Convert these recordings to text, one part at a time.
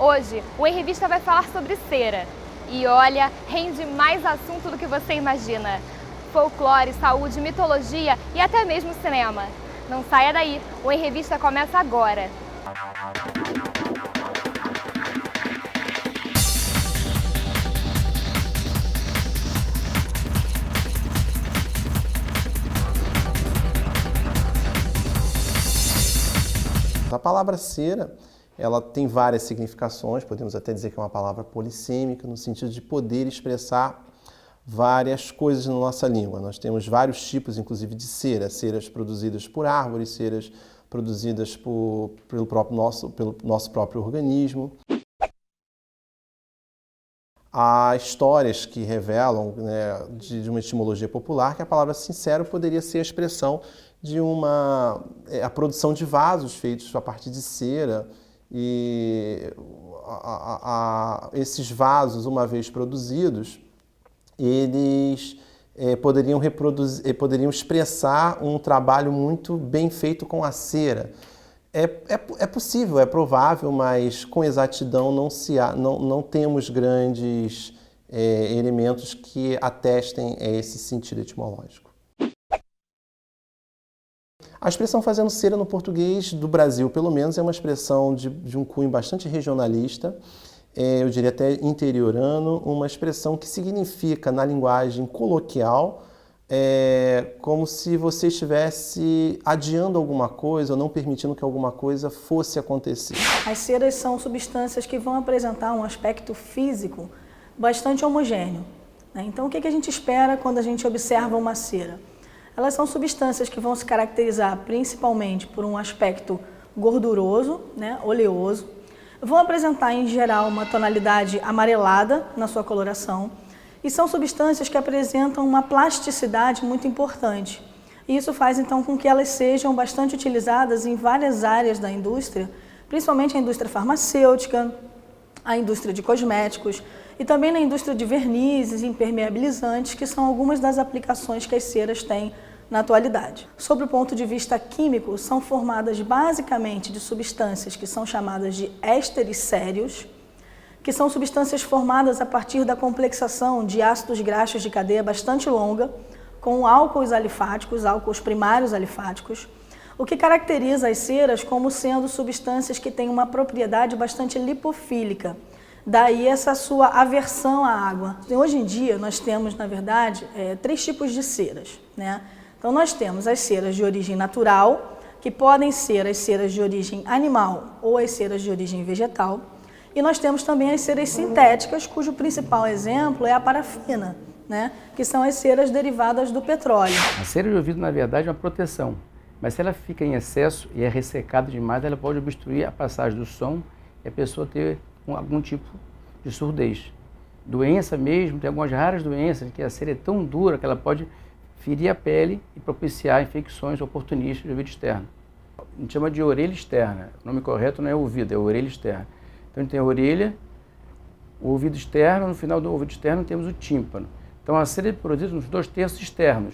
Hoje, o Em Revista vai falar sobre cera. E olha, rende mais assunto do que você imagina. Folclore, saúde, mitologia e até mesmo cinema. Não saia daí, o Em Revista começa agora. A palavra cera, ela tem várias significações, podemos até dizer que é uma palavra polissêmica, no sentido de poder expressar várias coisas na nossa língua. Nós temos vários tipos, inclusive, de cera, ceras produzidas por árvores, ceras produzidas pelo nosso próprio organismo. Há histórias que revelam, né, de uma etimologia popular, que a palavra sincero poderia ser a expressão de a produção de vasos feitos a partir de cera, e esses vasos, uma vez produzidos, eles poderiam expressar um trabalho muito bem feito com a cera. É possível, é provável, mas com exatidão não temos grandes elementos que atestem esse sentido etimológico. A expressão fazendo cera no português do Brasil, pelo menos, é uma expressão de um cunho bastante regionalista, eu diria até interiorano, uma expressão que significa, na linguagem coloquial, como se você estivesse adiando alguma coisa ou não permitindo que alguma coisa fosse acontecer. As ceras são substâncias que vão apresentar um aspecto físico bastante homogêneo, né? Então, o que a gente espera quando a gente observa uma cera? Elas são substâncias que vão se caracterizar principalmente por um aspecto gorduroso, né, oleoso, vão apresentar em geral uma tonalidade amarelada na sua coloração e são substâncias que apresentam uma plasticidade muito importante. E isso faz então com que elas sejam bastante utilizadas em várias áreas da indústria, principalmente a indústria farmacêutica, a indústria de cosméticos e também na indústria de vernizes e impermeabilizantes, que são algumas das aplicações que as ceras têm na atualidade. Sob o ponto de vista químico, são formadas basicamente de substâncias que são chamadas de ésteres sérios, que são substâncias formadas a partir da complexação de ácidos graxos de cadeia bastante longa, com álcools alifáticos, álcools primários alifáticos, o que caracteriza as ceras como sendo substâncias que têm uma propriedade bastante lipofílica. Daí essa sua aversão à água. Hoje em dia nós temos, na verdade, três tipos de ceras, né? Então nós temos as ceras de origem natural, que podem ser as ceras de origem animal ou as ceras de origem vegetal. E nós temos também as ceras sintéticas, cujo principal exemplo é a parafina, né? Que são as ceras derivadas do petróleo. A cera de ouvido, na verdade, é uma proteção, mas se ela fica em excesso e é ressecada demais, ela pode obstruir a passagem do som e a pessoa ter algum tipo de surdez. Doença mesmo, tem algumas raras doenças que a cera é tão dura que ela pode ferir a pele e propiciar infecções oportunistas de ouvido externo. A gente chama de orelha externa, o nome correto não é ouvido, é orelha externa. Então a gente tem a orelha, o ouvido externo, no final do ouvido externo temos o tímpano. Então a cera é produzida nos 2/3 externos.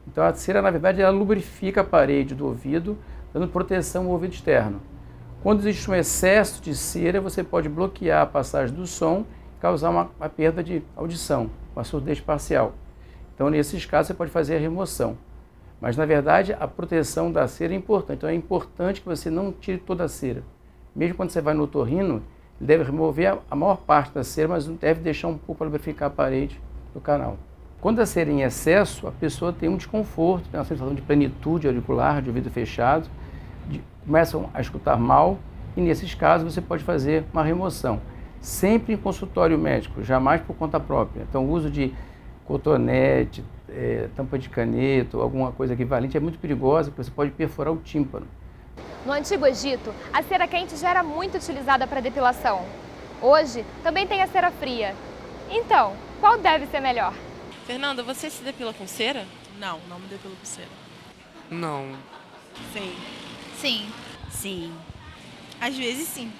Então a cera, na verdade, ela lubrifica a parede do ouvido, dando proteção ao ouvido externo. Quando existe um excesso de cera, você pode bloquear a passagem do som e causar uma perda de audição, uma surdez parcial. Então, nesses casos, você pode fazer a remoção. Mas, na verdade, a proteção da cera é importante. Então, é importante que você não tire toda a cera. Mesmo quando você vai no otorrino, ele deve remover a maior parte da cera, mas não deve deixar um pouco para lubrificar a parede do canal. Quando a cera é em excesso, a pessoa tem um desconforto, tem uma sensação de plenitude auricular, de ouvido fechado, começam a escutar mal, e nesses casos você pode fazer uma remoção. Sempre em consultório médico, jamais por conta própria. Então, o uso de cotonete, tampa de caneta ou alguma coisa equivalente é muito perigosa, porque você pode perfurar o tímpano. No Antigo Egito, a cera quente já era muito utilizada para depilação. Hoje, também tem a cera fria. Então, qual deve ser melhor? Fernanda, você se depila com cera? Não, não me depilo com cera. Não. Sim. Sim. Sim. Às vezes sim.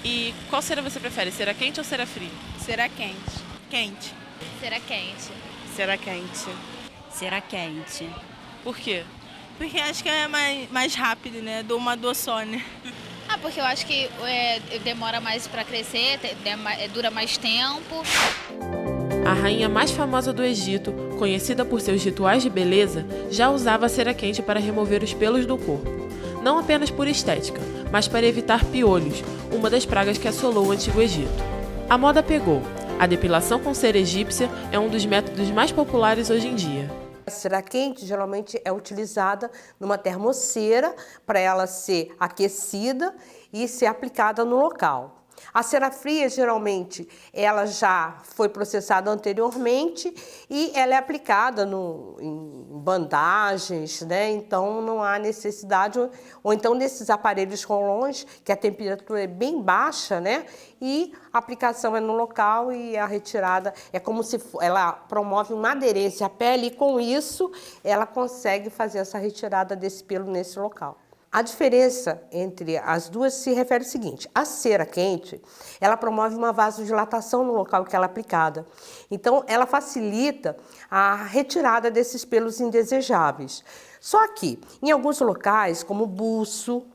E qual cera você prefere, cera quente ou cera fria? Cera quente. Quente. Cera quente. Cera quente. Cera quente. Por quê? Porque acho que é mais rápido, né? Dou uma dor só, né? Ah, porque eu acho que demora mais para crescer, dura mais tempo. A rainha mais famosa do Egito, conhecida por seus rituais de beleza, já usava a cera quente para remover os pelos do corpo. Não apenas por estética, mas para evitar piolhos, uma das pragas que assolou o Antigo Egito. A moda pegou. A depilação com cera egípcia é um dos métodos mais populares hoje em dia. A cera quente geralmente é utilizada numa termocera para ela ser aquecida e ser aplicada no local. A cera fria, geralmente, ela já foi processada anteriormente e ela é aplicada em bandagens, né? Então não há necessidade, ou então nesses aparelhos rolões, que a temperatura é bem baixa, né? E a aplicação é no local e a retirada é como se ela promove uma aderência à pele e com isso ela consegue fazer essa retirada desse pelo nesse local. A diferença entre as duas se refere ao seguinte: a cera quente, ela promove uma vasodilatação no local que ela é aplicada. Então, ela facilita a retirada desses pelos indesejáveis. Só que, em alguns locais, como o buço,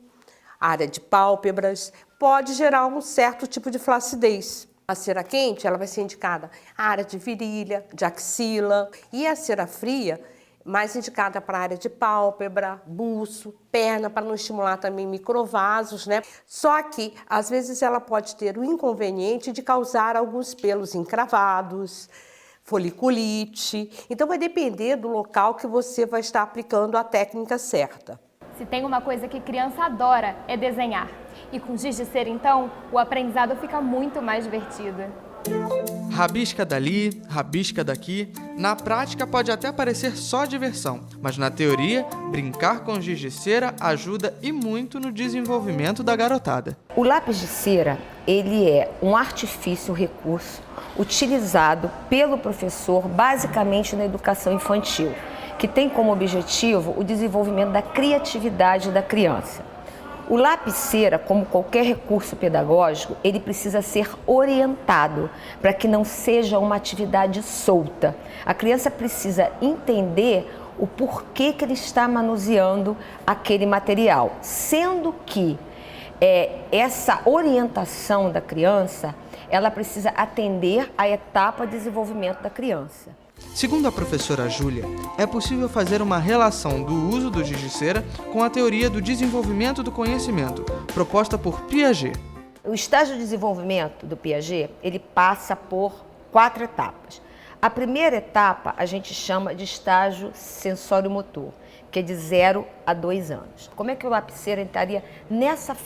área de pálpebras, pode gerar um certo tipo de flacidez. A cera quente, ela vai ser indicada à área de virilha, de axila, e a cera fria, mais indicada para a área de pálpebra, buço, perna, para não estimular também microvasos, né? Só que, às vezes, ela pode ter o inconveniente de causar alguns pelos encravados, foliculite. Então, vai depender do local que você vai estar aplicando a técnica certa. Se tem uma coisa que criança adora, é desenhar. E com giz de cera, então, o aprendizado fica muito mais divertido. Rabisca dali, rabisca daqui. Na prática pode até parecer só diversão, mas na teoria, brincar com giz de cera ajuda e muito no desenvolvimento da garotada. O lápis de cera, ele é um artifício, um recurso utilizado pelo professor basicamente na educação infantil, que tem como objetivo o desenvolvimento da criatividade da criança. O lápis-cera, como qualquer recurso pedagógico, ele precisa ser orientado para que não seja uma atividade solta. A criança precisa entender o porquê que ele está manuseando aquele material, sendo que essa orientação da criança, ela precisa atender à etapa de desenvolvimento da criança. Segundo a professora Júlia, é possível fazer uma relação do uso do giz de cera com a teoria do desenvolvimento do conhecimento, proposta por Piaget. O estágio de desenvolvimento do Piaget, ele passa por 4 etapas. A primeira etapa a gente chama de estágio sensório-motor, que é de 0 a 2 anos. Como é que o lápis-cera entraria nessa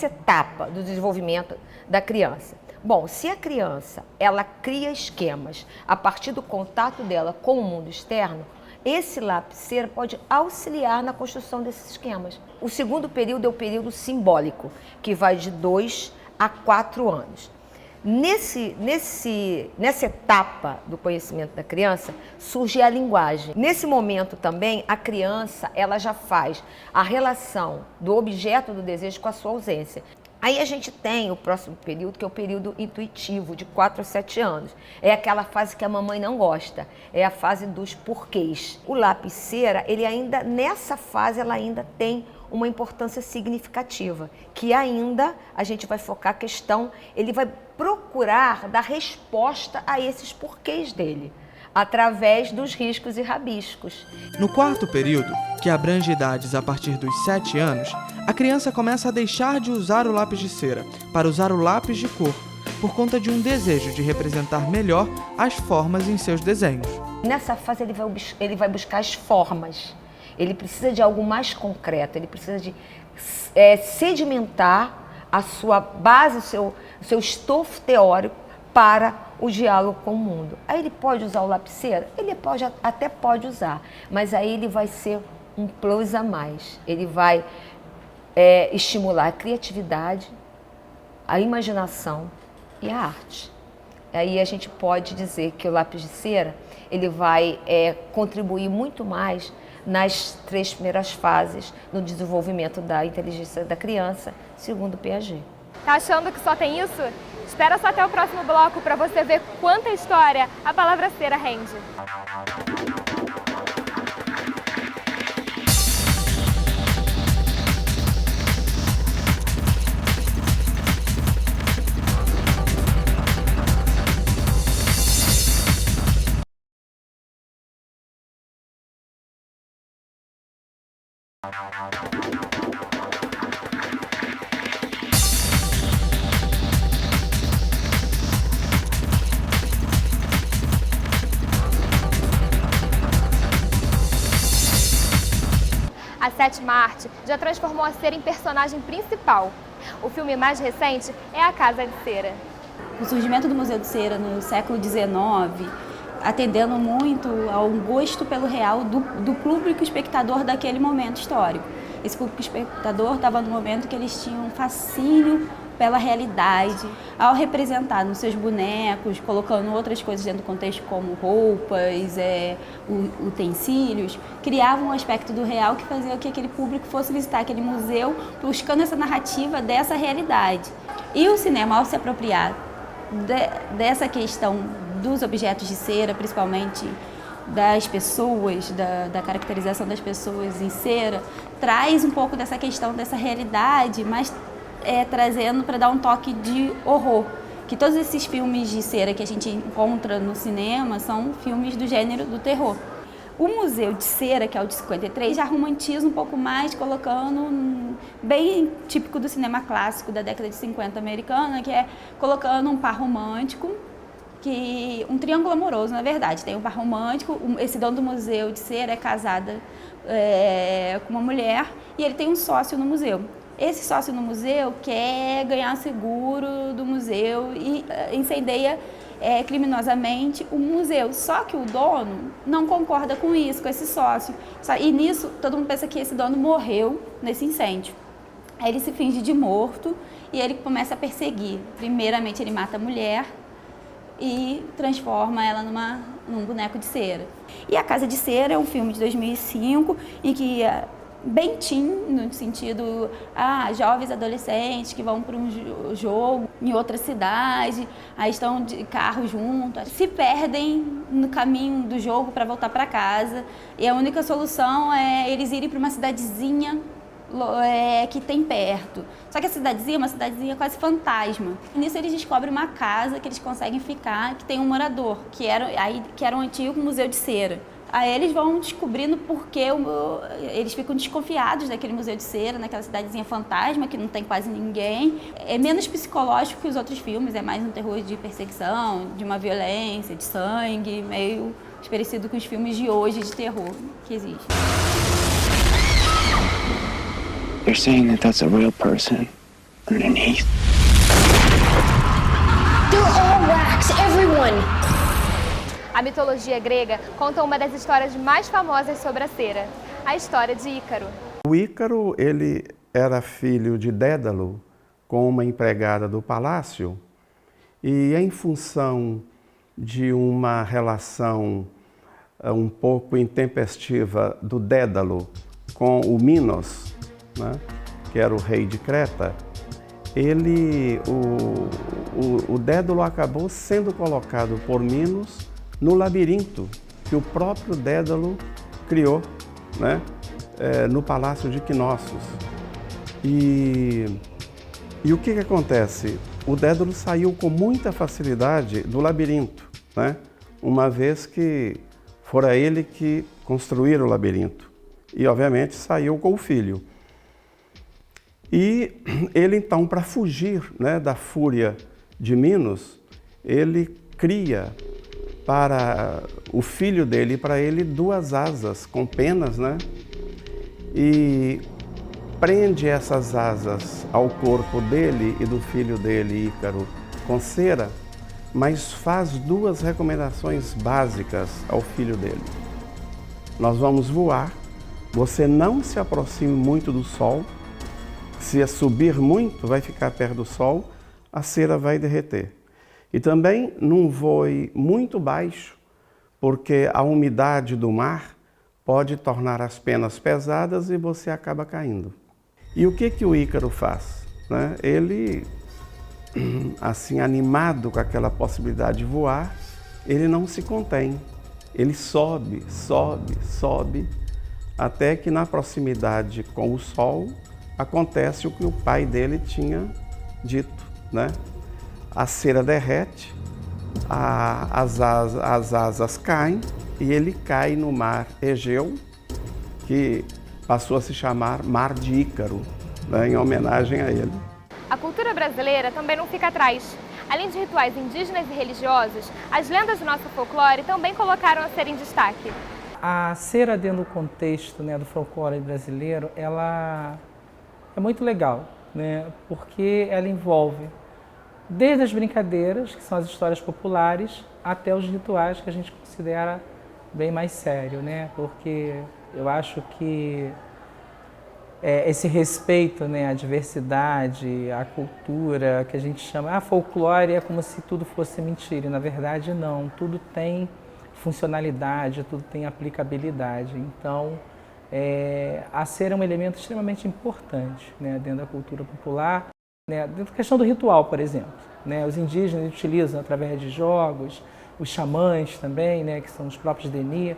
etapa do desenvolvimento da criança? Bom, se a criança ela cria esquemas a partir do contato dela com o mundo externo, esse lápis-cera pode auxiliar na construção desses esquemas. O segundo período é o período simbólico, que vai de 2 a 4 anos. Nessa etapa do conhecimento da criança, surge a linguagem. Nesse momento também, a criança ela já faz a relação do objeto do desejo com a sua ausência. Aí a gente tem o próximo período, que é o período intuitivo, de 4 a 7 anos. É aquela fase que a mamãe não gosta, é a fase dos porquês. O lápis-cera, nessa fase, ela ainda tem uma importância significativa, que ainda a gente vai focar a questão, ele vai procurar dar resposta a esses porquês dele, através dos riscos e rabiscos. No quarto período, que abrange idades a partir dos 7 anos, a criança começa a deixar de usar o lápis de cera para usar o lápis de cor, por conta de um desejo de representar melhor as formas em seus desenhos. Nessa fase ele vai buscar as formas, ele precisa de algo mais concreto, ele precisa de sedimentar a sua base, o seu estofo teórico para o diálogo com o mundo. Aí ele pode usar o lápis-cera? Ele até pode usar, mas aí ele vai ser um plus a mais. Ele vai estimular a criatividade, a imaginação e a arte. Aí a gente pode dizer que o lápis de cera ele vai contribuir muito mais nas 3 primeiras fases no desenvolvimento da inteligência da criança, segundo Piaget. Tá achando que só tem isso? Espera só até o próximo bloco para você ver quanta história a palavra cera rende. A sétima arte já transformou a cera em personagem principal. O filme mais recente é A Casa de Cera. O surgimento do Museu de Cera no século XIX, atendendo muito ao gosto pelo real do público espectador daquele momento histórico. Esse público espectador estava no momento que eles tinham um fascínio pela realidade, ao representar nos seus bonecos, colocando outras coisas dentro do contexto como roupas, utensílios, criavam um aspecto do real que fazia com que aquele público fosse visitar aquele museu buscando essa narrativa dessa realidade. E o cinema, ao se apropriar dessa questão dos objetos de cera, principalmente das pessoas, da caracterização das pessoas em cera, traz um pouco dessa questão, dessa realidade, mas trazendo para dar um toque de horror. Que todos esses filmes de cera que a gente encontra no cinema são filmes do gênero do terror. O Museu de Cera, que é o de 53, já romantiza um pouco mais, colocando bem típico do cinema clássico da década de 50 americana, que é colocando um par romântico, um triângulo amoroso, na verdade. Tem um par romântico, esse dono do Museu de Cera é casada com uma mulher e ele tem um sócio no museu. Esse sócio no museu quer ganhar seguro do museu e incendeia criminosamente o museu. Só que o dono não concorda com isso, com esse sócio. E nisso, todo mundo pensa que esse dono morreu nesse incêndio. Aí ele se finge de morto e ele começa a perseguir. Primeiramente, ele mata a mulher e transforma ela num boneco de cera. E A Casa de Cera é um filme de 2005 em que bem teen, no sentido, jovens adolescentes que vão para um jogo em outra cidade, aí estão de carro juntos, se perdem no caminho do jogo para voltar para casa, e a única solução é eles irem para uma cidadezinha que tem perto. Só que a cidadezinha é uma cidadezinha quase fantasma. E nisso eles descobrem uma casa que eles conseguem ficar, que tem um morador, que era um antigo museu de cera. Aí eles vão descobrindo porque eles ficam desconfiados daquele museu de cera, naquela cidadezinha fantasma, que não tem quase ninguém. É menos psicológico que os outros filmes, é mais um terror de perseguição, de uma violência, de sangue, meio parecido com os filmes de hoje de terror que existem. They're saying that that's a real person underneath. They're all wax, everyone! A mitologia grega conta uma das histórias mais famosas sobre a cera, a história de Ícaro. O Ícaro, ele era filho de Dédalo, com uma empregada do palácio, e em função de uma relação um pouco intempestiva do Dédalo com o Minos, né, que era o rei de Creta, o Dédalo acabou sendo colocado por Minos no labirinto que o próprio Dédalo criou, né, no palácio de Knossos. E o que acontece? O Dédalo saiu com muita facilidade do labirinto, né, uma vez que fora ele que construíra o labirinto. E, obviamente, saiu com o filho. E ele, então, para fugir, né, da fúria de Minos, ele cria para o filho dele e para ele 2 asas com penas, né? E prende essas asas ao corpo dele e do filho dele, Ícaro, com cera, mas faz 2 recomendações básicas ao filho dele. Nós vamos voar, você não se aproxime muito do sol, se subir muito, vai ficar perto do sol, a cera vai derreter. E também não voe muito baixo, porque a umidade do mar pode tornar as penas pesadas e você acaba caindo. E o que o Ícaro faz? Né? Ele, assim, animado com aquela possibilidade de voar, ele não se contém. Ele sobe, sobe, sobe, até que na proximidade com o sol acontece o que o pai dele tinha dito, né? A cera derrete, as asas caem e ele cai no mar Egeu, que passou a se chamar Mar de Ícaro, né, em homenagem a ele. A cultura brasileira também não fica atrás. Além de rituais indígenas e religiosos, as lendas do nosso folclore também colocaram a cera em destaque. A cera dentro do contexto, né, do folclore brasileiro, ela é muito legal, né, porque ela envolve desde as brincadeiras, que são as histórias populares, até os rituais que a gente considera bem mais sério, né, porque eu acho que esse respeito, né, à diversidade, à cultura, que a gente chama, folclore é como se tudo fosse mentira, e na verdade não, tudo tem funcionalidade, tudo tem aplicabilidade. Então, a cera é um elemento extremamente importante, né, dentro da cultura popular, né, dentro da questão do ritual, por exemplo. Né, os indígenas utilizam através de jogos, os xamãs também, né, que são os próprios Deni,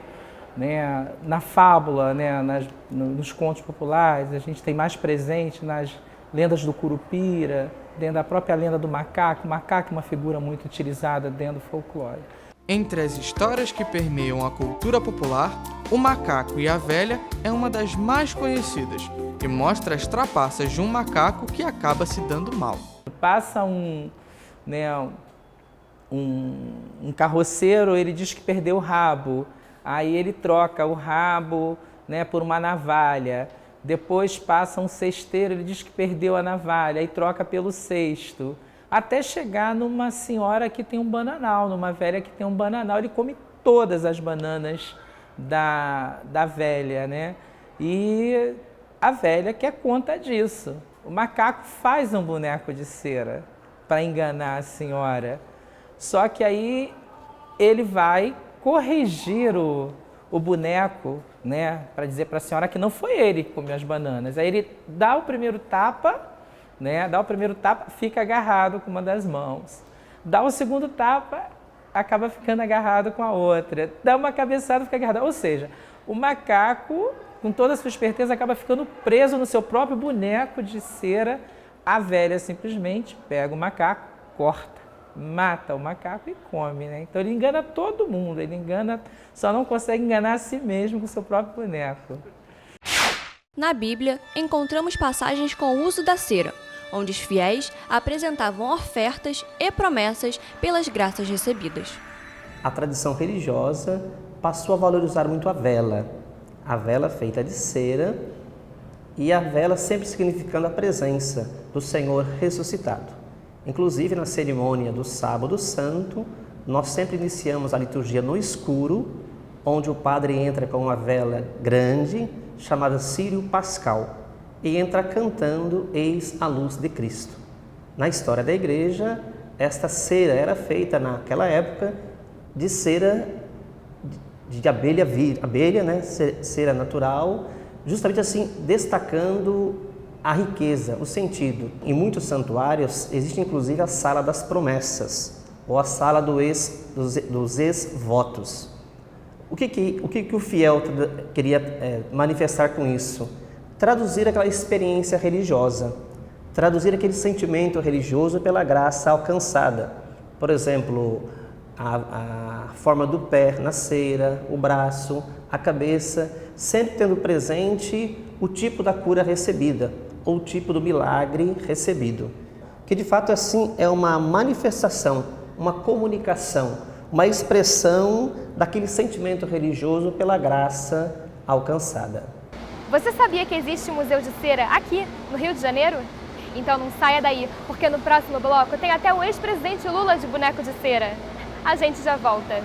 né, na fábula, né, nos contos populares, a gente tem mais presente nas lendas do Curupira, dentro da própria lenda do macaco. O macaco é uma figura muito utilizada dentro do folclore. Entre as histórias que permeiam a cultura popular, o macaco e a velha é uma das mais conhecidas e mostra as trapaças de um macaco que acaba se dando mal. Passa um carroceiro, ele diz que perdeu o rabo, aí ele troca o rabo, né, por uma navalha. Depois passa um cesteiro, ele diz que perdeu a navalha, aí troca pelo cesto. Até chegar numa senhora que tem um bananal, numa velha que tem um bananal. Ele come todas as bananas da velha, né? E a velha quer conta disso. O macaco faz um boneco de cera para enganar a senhora. Só que aí ele vai corrigir o boneco, né? Para dizer para a senhora que não foi ele que comeu as bananas. Aí ele dá o primeiro tapa, né? Dá o primeiro tapa, fica agarrado com uma das mãos. Dá o segundo tapa, acaba ficando agarrado com a outra. Dá uma cabeçada, fica agarrado. Ou seja, o macaco, com toda a sua esperteza, acaba ficando preso no seu próprio boneco de cera. A velha simplesmente pega o macaco, corta, mata o macaco e come, né? Então ele engana todo mundo, ele engana, só não consegue enganar a si mesmo com o seu próprio boneco. Na Bíblia, encontramos passagens com o uso da cera, onde os fiéis apresentavam ofertas e promessas pelas graças recebidas. A tradição religiosa passou a valorizar muito a vela feita de cera, e a vela sempre significando a presença do Senhor ressuscitado. Inclusive, na cerimônia do Sábado Santo, nós sempre iniciamos a liturgia no escuro, onde o padre entra com uma vela grande, chamada Círio Pascal, e entra cantando Eis a Luz de Cristo. Na história da igreja, esta cera era feita naquela época de cera de abelha, né? Cera natural, justamente assim destacando a riqueza, o sentido. Em muitos santuários existe inclusive a Sala das Promessas, ou a Sala dos ex-votos. O que o fiel queria manifestar com isso? Traduzir aquela experiência religiosa, traduzir aquele sentimento religioso pela graça alcançada. Por exemplo, a forma do pé na cera, o braço, a cabeça, sempre tendo presente o tipo da cura recebida, ou o tipo do milagre recebido. Que de fato assim é uma manifestação, uma comunicação, uma expressão daquele sentimento religioso pela graça alcançada. Você sabia que existe um museu de cera aqui, no Rio de Janeiro? Então não saia daí, porque no próximo bloco tem até o ex-presidente Lula de boneco de cera. A gente já volta.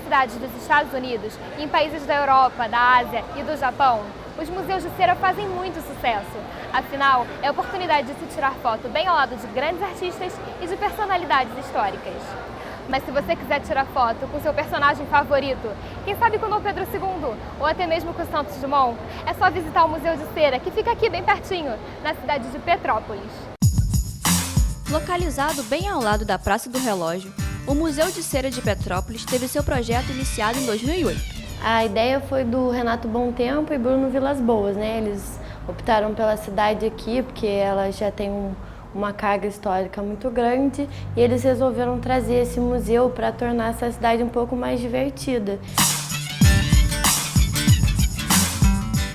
Cidades dos Estados Unidos, em países da Europa, da Ásia e do Japão, os museus de cera fazem muito sucesso. Afinal, é a oportunidade de se tirar foto bem ao lado de grandes artistas e de personalidades históricas. Mas se você quiser tirar foto com seu personagem favorito, quem sabe com Dom Pedro II, ou até mesmo com Santos Dumont, é só visitar o Museu de Cera, que fica aqui bem pertinho, na cidade de Petrópolis. Localizado bem ao lado da Praça do Relógio, o Museu de Cera de Petrópolis teve seu projeto iniciado em 2008. A ideia foi do Renato Bom Tempo e Bruno Vilas Boas, né? Eles optaram pela cidade aqui porque ela já tem uma carga histórica muito grande e eles resolveram trazer esse museu para tornar essa cidade um pouco mais divertida.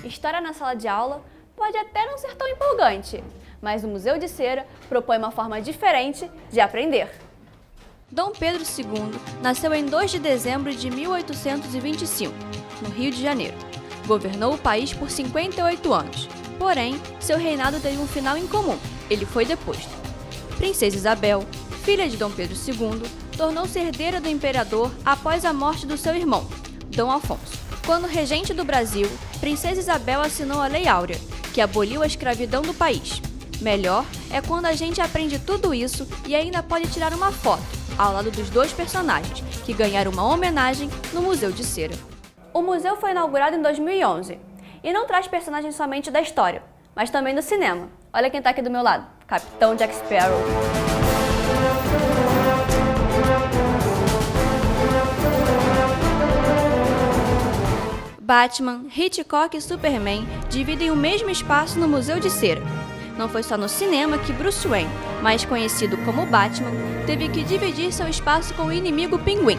História na sala de aula pode até não ser tão empolgante, mas o Museu de Cera propõe uma forma diferente de aprender. Dom Pedro II nasceu em 2 de dezembro de 1825, no Rio de Janeiro. Governou o país por 58 anos, porém, seu reinado teve um final incomum. Ele foi deposto. Princesa Isabel, filha de Dom Pedro II, tornou-se herdeira do imperador após a morte do seu irmão, Dom Afonso. Quando regente do Brasil, Princesa Isabel assinou a Lei Áurea, que aboliu a escravidão do país. Melhor é quando a gente aprende tudo isso e ainda pode tirar uma foto ao lado dos dois personagens, que ganharam uma homenagem no Museu de Cera. O museu foi inaugurado em 2011 e não traz personagens somente da história, mas também do cinema. Olha quem está aqui do meu lado, Capitão Jack Sparrow. Batman, Hitchcock e Superman dividem o mesmo espaço no Museu de Cera. Não foi só no cinema que Bruce Wayne, mais conhecido como Batman, teve que dividir seu espaço com o inimigo Pinguim.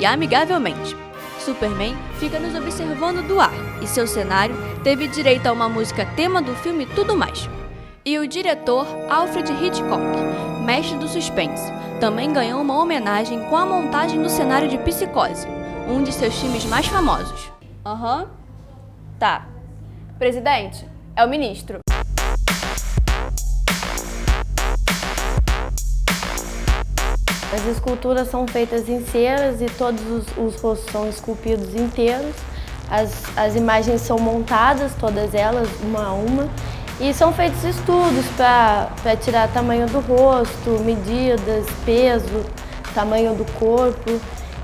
E amigavelmente, Superman fica nos observando do ar e seu cenário teve direito a uma música tema do filme Tudo Mais. E o diretor Alfred Hitchcock, mestre do suspense, também ganhou uma homenagem com a montagem do cenário de Psicose, um de seus filmes mais famosos. Tá. Presidente, é o ministro. As esculturas são feitas em ceras e todos os rostos são esculpidos inteiros. As imagens são montadas, todas elas, uma a uma, e são feitos estudos para tirar tamanho do rosto, medidas, peso, tamanho do corpo.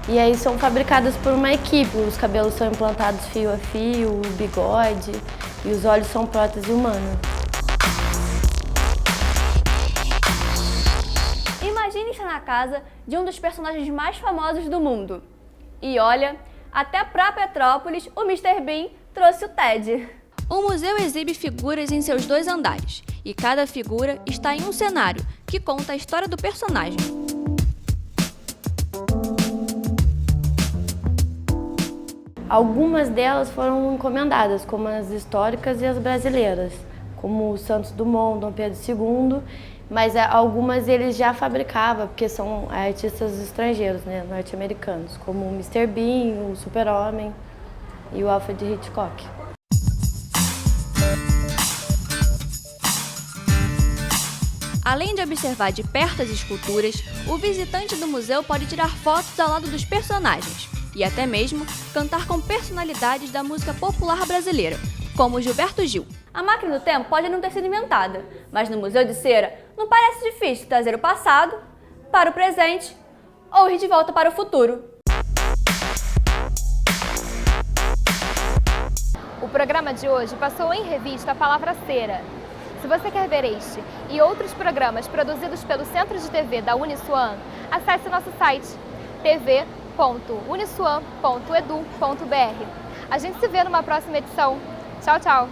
E aí são fabricadas por uma equipe. Os cabelos são implantados fio a fio, o bigode e os olhos são prótese humana. Imagine estar na casa de um dos personagens mais famosos do mundo. E olha, até para Petrópolis, o Mr. Bean trouxe o Ted. O museu exibe figuras em seus 2 andares, e cada figura está em um cenário que conta a história do personagem. Algumas delas foram encomendadas, como as históricas e as brasileiras, como o Santos Dumont, Dom Pedro II, mas algumas eles já fabricavam, porque são artistas estrangeiros, né, norte-americanos, como o Mr. Bean, o Super-Homem e o Alfred Hitchcock. Além de observar de perto as esculturas, o visitante do museu pode tirar fotos ao lado dos personagens e até mesmo cantar com personalidades da música popular brasileira, como Gilberto Gil. A máquina do tempo pode não ter sido inventada, mas no Museu de Cera não parece difícil trazer o passado para o presente ou ir de volta para o futuro. O programa de hoje passou em revista a palavra cera. Se você quer ver este e outros programas produzidos pelo Centro de TV da Uniswan, acesse nosso site tv.uniswan.edu.br. A gente se vê numa próxima edição. Tchau, tchau!